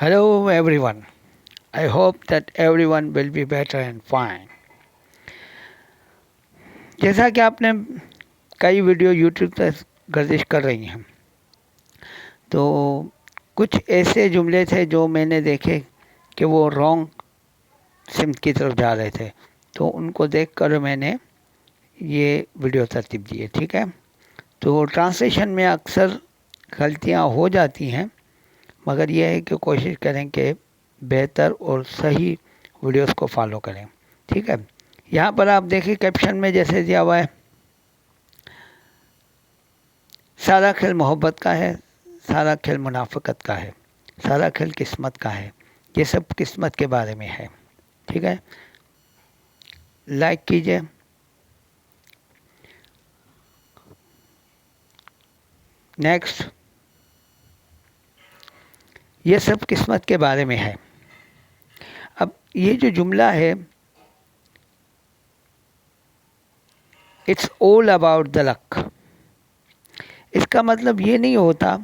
Hello everyone. I hope that everyone will be better and fine. जैसा कि आपने कई वीडियो YouTube पर गर्दिश कर रही हैं, तो कुछ ऐसे जुमले थे जो मैंने देखे कि वो रॉन्ग सिमत की तरफ जा रहे थे, तो उनको देखकर मैंने ये वीडियो तरतीब दी है। ठीक है, तो ट्रांसलेशन में अक्सर गलतियाँ हो जाती हैं, मगर यह है कि कोशिश करें कि बेहतर और सही वीडियोस को फॉलो करें। ठीक है, यहाँ पर आप देखिए कैप्शन में जैसे दिया हुआ है, सारा खेल मोहब्बत का है, सारा खेल मुनाफिकत का है, सारा खेल किस्मत का है। ये सब किस्मत के बारे में है। ठीक है, लाइक कीजिए। नेक्स्ट, ये सब किस्मत के बारे में है। अब ये जो जुमला है, it's all about the luck, इसका मतलब ये नहीं होता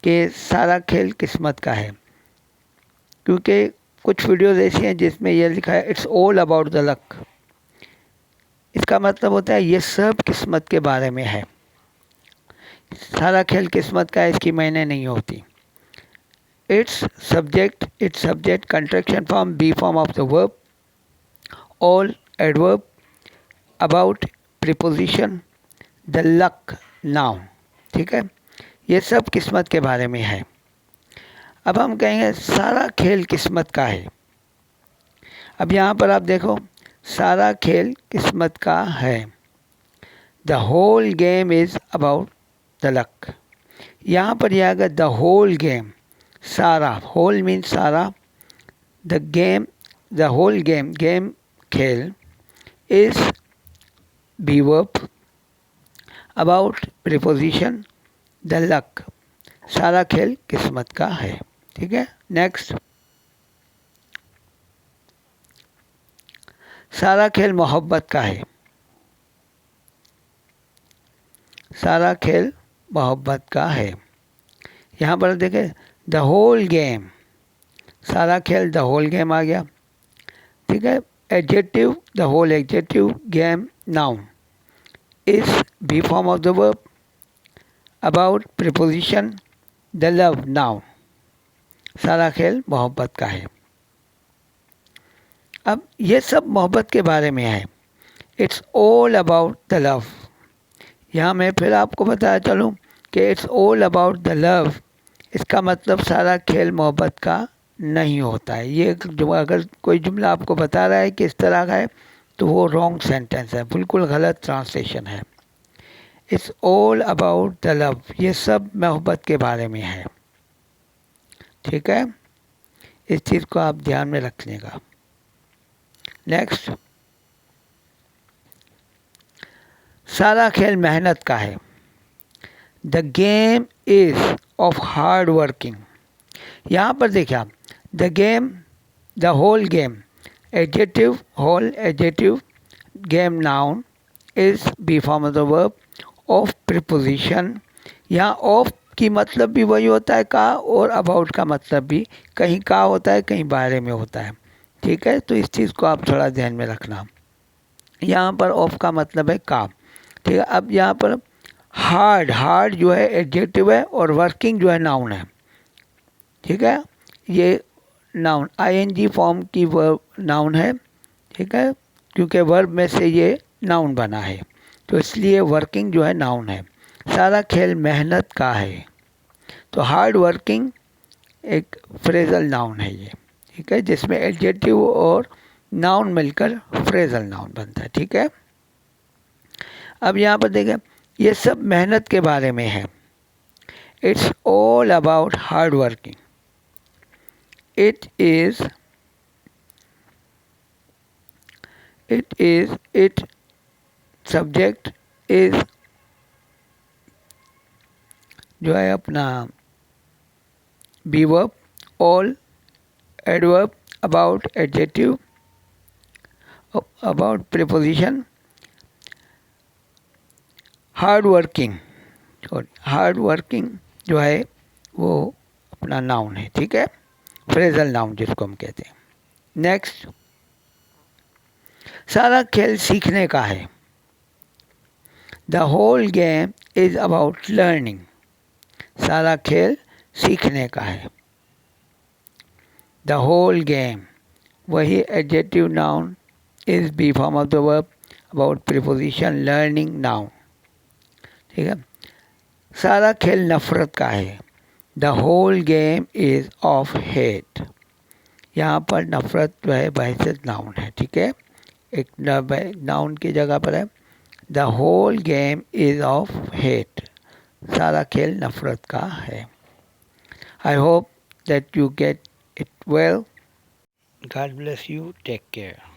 कि सारा खेल किस्मत का है, क्योंकि कुछ वीडियोस ऐसी हैं जिसमें यह लिखा है it's all about the luck. इसका मतलब होता है ये सब किस्मत के बारे में है। सारा खेल किस्मत का है, इसकी मायने नहीं होती। It's subject contraction form be form of the verb, all adverb, about preposition, the luck noun. ठीक है, ये सब किस्मत के बारे में है। अब हम कहेंगे सारा खेल किस्मत का है। अब यहाँ पर आप देखो, सारा खेल किस्मत का है। The whole game is about the luck. यहाँ पर यह आएगा द होल गेम, सारा, होल मीन्स सारा, the game, the whole game, game खेल, is be verb, about preposition, the luck, सारा खेल किस्मत का है। ठीक है, नेक्स्ट, सारा खेल मोहब्बत का है। सारा खेल मोहब्बत का है। यहाँ पर देखें द होल गेम, सारा खेल द होल गेम आ गया। ठीक है, adjective the whole adjective, game noun, is be form of the verb, about preposition, the love noun, सारा खेल मोहब्बत का है। अब ये सब मोहब्बत के बारे में है। It's all about the love. यहाँ मैं फिर आपको बताया चलूँ कि it's all about the love, इसका मतलब सारा खेल मोहब्बत का नहीं होता है। ये जो अगर कोई जुमला आपको बता रहा है कि इस तरह का है, तो वो रॉन्ग सेंटेंस है, बिल्कुल गलत ट्रांसलेशन है। It's all about the love, ये सब मोहब्बत के बारे में है। ठीक है, इस चीज़ को आप ध्यान में रखिएगा। नेक्स्ट, सारा खेल मेहनत का है। The game is of hard working. यहाँ पर देखिए आप, the game, the whole game, adjective whole adjective, game noun, is be form of the verb, of preposition. यहाँ ऑफ की मतलब भी वही होता है का, और अबाउट का मतलब भी कहीं का होता है, कहीं बारे में होता है। ठीक है, तो इस चीज़ को आप थोड़ा ध्यान में रखना। यहाँ पर ऑफ का मतलब है का। ठीक है, अब यहाँ पर हार्ड, हार्ड जो है एडजेक्टिव है, और वर्किंग जो है नाउन है। ठीक है, ये नाउन आईएनजी फॉर्म की वर्ब नाउन है। ठीक है, क्योंकि वर्ब में से ये नाउन बना है, तो इसलिए वर्किंग जो है नाउन है। सारा खेल मेहनत का है, तो हार्ड वर्किंग एक फ्रेजल नाउन है ये। ठीक है, जिसमें एडजेक्टिव और नाउन मिलकर फ्रेजल नाउन बनता है। ठीक है, अब यहाँ पर देखें, ये सब मेहनत के बारे में है। It's all about hard working. It is it subject is जो है अपना be verb, all adverb, about adjective, about preposition, hard working, hard working जो है वो अपना नाउन है। ठीक है, फ्रेजल नाउन जिसको हम कहते हैं। नेक्स्ट, सारा खेल सीखने का है। The whole game is about learning. सारा खेल सीखने का है। द होल गेम, वही adjective noun is be form of the verb about preposition learning noun. ठीक है। सारा खेल नफरत का है। The whole game is of hate. यहाँ पर नफरत जो है बहसियत नाउन है। ठीक है, एक नाउन की जगह पर है। The whole game is of hate. सारा खेल नफरत का है। I hope that you get it well. God bless you. Take care.